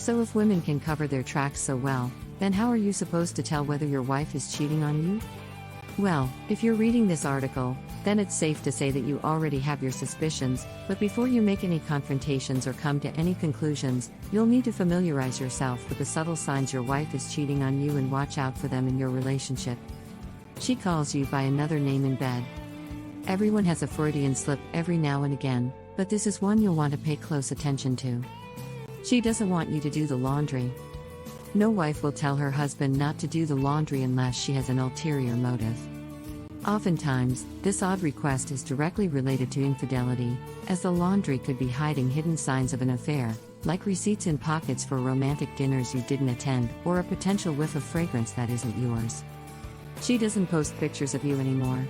So if women can cover their tracks so well, then how are you supposed to tell whether your wife is cheating on you? Well, if you're reading this article, then it's safe to say that you already have your suspicions, but before you make any confrontations or come to any conclusions, you'll need to familiarize yourself with the subtle signs your wife is cheating on you and watch out for them in your relationship. She calls you by another name in bed. Everyone has a Freudian slip every now and again, but this is one you'll want to pay close attention to. She doesn't want you to do the laundry. No wife will tell her husband not to do the laundry unless she has an ulterior motive. Oftentimes, this odd request is directly related to infidelity, as the laundry could be hiding hidden signs of an affair, like receipts in pockets for romantic dinners you didn't attend, or a potential whiff of fragrance that isn't yours. She doesn't post pictures of you anymore.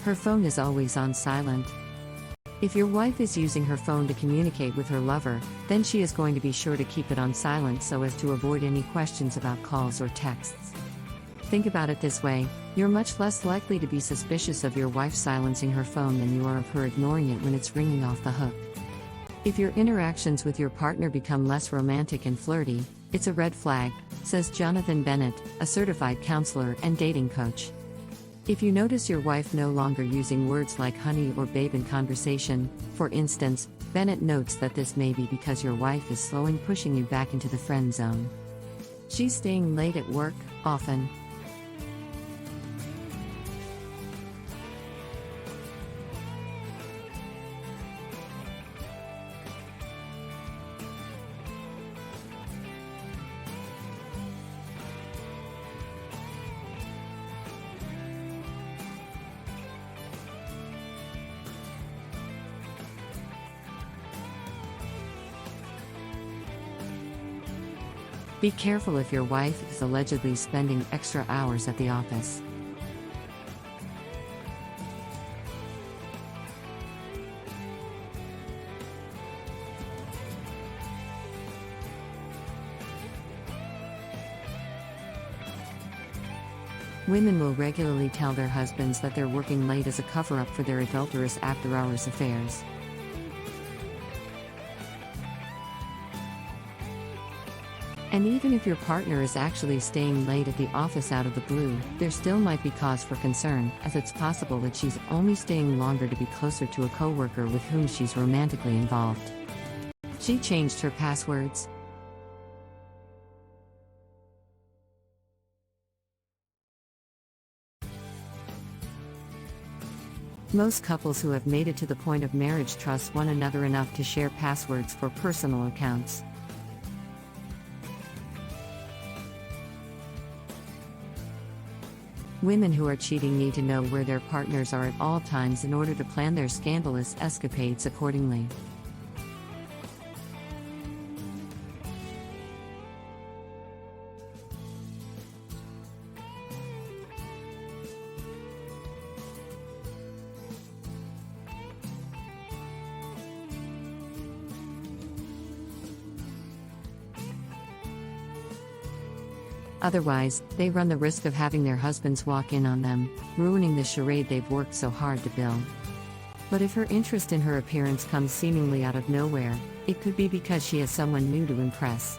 Her phone is always on silent. If your wife is using her phone to communicate with her lover, then she is going to be sure to keep it on silent so as to avoid any questions about calls or texts. Think about it this way: you're much less likely to be suspicious of your wife silencing her phone than you are of her ignoring it when it's ringing off the hook. If your interactions with your partner become less romantic and flirty, it's a red flag, says Jonathan Bennett, a certified counselor and dating coach. If you notice your wife no longer using words like honey or babe in conversation, for instance, Bennett notes that this may be because your wife is slowly pushing you back into the friend zone. She's staying late at work, often. Be careful if your wife is allegedly spending extra hours at the office. Women will regularly tell their husbands that they're working late as a cover-up for their adulterous after-hours affairs. And even if your partner is actually staying late at the office out of the blue, there still might be cause for concern, as it's possible that she's only staying longer to be closer to a coworker with whom she's romantically involved. She changed her passwords. Most couples who have made it to the point of marriage trust one another enough to share passwords for personal accounts. Women who are cheating need to know where their partners are at all times in order to plan their scandalous escapades accordingly. Otherwise, they run the risk of having their husbands walk in on them, ruining the charade they've worked so hard to build. But if her interest in her appearance comes seemingly out of nowhere, it could be because she has someone new to impress.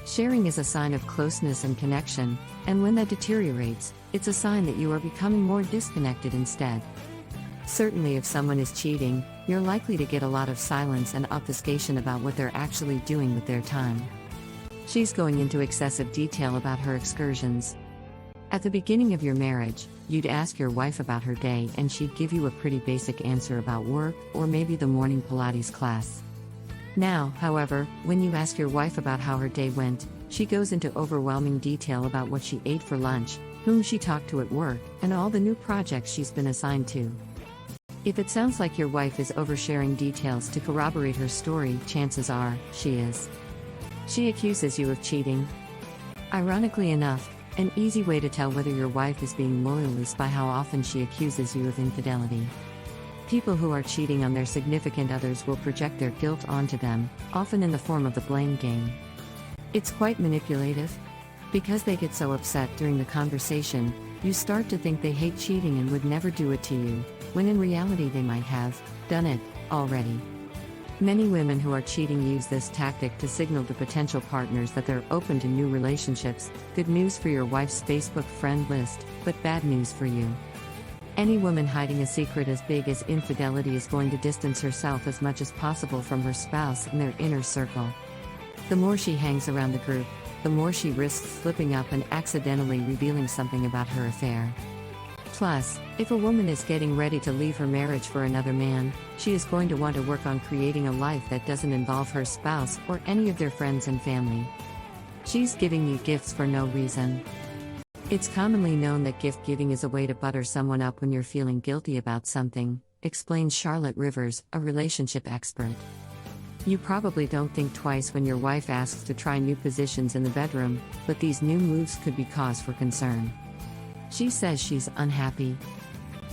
Sharing is a sign of closeness and connection, and when that deteriorates, it's a sign that you are becoming more disconnected instead. Certainly, if someone is cheating, you're likely to get a lot of silence and obfuscation about what they're actually doing with their time. She's going into excessive detail about her excursions. At the beginning of your marriage, you'd ask your wife about her day and she'd give you a pretty basic answer about work or maybe the morning Pilates class. Now, however, when you ask your wife about how her day went, she goes into overwhelming detail about what she ate for lunch, whom she talked to at work, and all the new projects she's been assigned to. If it sounds like your wife is oversharing details to corroborate her story, chances are, she is. She accuses you of cheating. Ironically enough, an easy way to tell whether your wife is being loyal is by how often she accuses you of infidelity. People who are cheating on their significant others will project their guilt onto them, often in the form of the blame game. It's quite manipulative. Because they get so upset during the conversation, you start to think they hate cheating and would never do it to you, when in reality they might have done it already. Many women who are cheating use this tactic to signal to potential partners that they're open to new relationships. Good news for your wife's Facebook friend list, but bad news for you. Any woman hiding a secret as big as infidelity is going to distance herself as much as possible from her spouse and their inner circle. The more she hangs around the group, the more she risks slipping up and accidentally revealing something about her affair. Plus, if a woman is getting ready to leave her marriage for another man, she is going to want to work on creating a life that doesn't involve her spouse or any of their friends and family. She's giving you gifts for no reason. It's commonly known that gift giving is a way to butter someone up when you're feeling guilty about something, explains Charlotte Rivers, a relationship expert. You probably don't think twice when your wife asks to try new positions in the bedroom, but these new moves could be cause for concern. She says she's unhappy.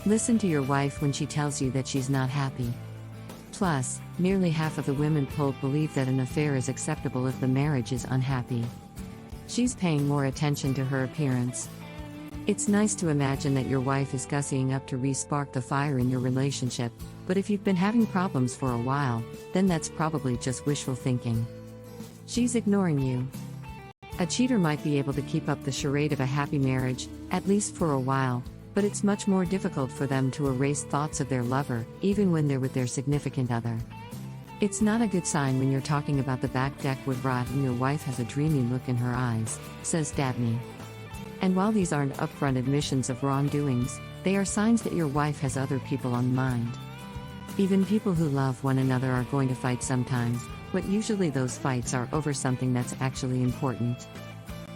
Listen to your wife when she tells you that she's not happy. Plus, nearly half of the women polled believe that an affair is acceptable if the marriage is unhappy. She's paying more attention to her appearance. It's nice to imagine that your wife is gussying up to re-spark the fire in your relationship, but if you've been having problems for a while, then that's probably just wishful thinking. She's ignoring you. A cheater might be able to keep up the charade of a happy marriage, at least for a while, but it's much more difficult for them to erase thoughts of their lover, even when they're with their significant other. It's not a good sign when you're talking about the back deck would rot and your wife has a dreamy look in her eyes, says Dabney. And while these aren't upfront admissions of wrongdoings, they are signs that your wife has other people on mind. Even people who love one another are going to fight sometimes, but usually those fights are over something that's actually important.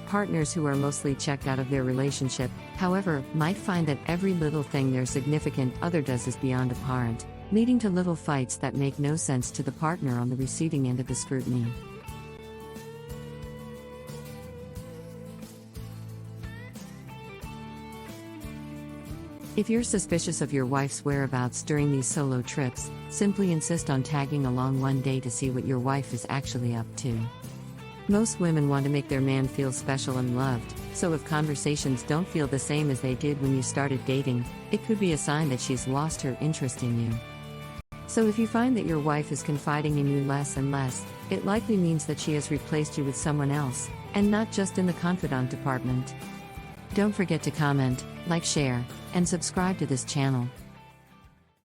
Partners who are mostly checked out of their relationship, however, might find that every little thing their significant other does is beyond abhorrent, leading to little fights that make no sense to the partner on the receiving end of the scrutiny. If you're suspicious of your wife's whereabouts during these solo trips, simply insist on tagging along one day to see what your wife is actually up to. Most women want to make their man feel special and loved, so if conversations don't feel the same as they did when you started dating, it could be a sign that she's lost her interest in you. So if you find that your wife is confiding in you less and less, it likely means that she has replaced you with someone else, and not just in the confidant department. Don't forget to comment, like, share, and subscribe to this channel.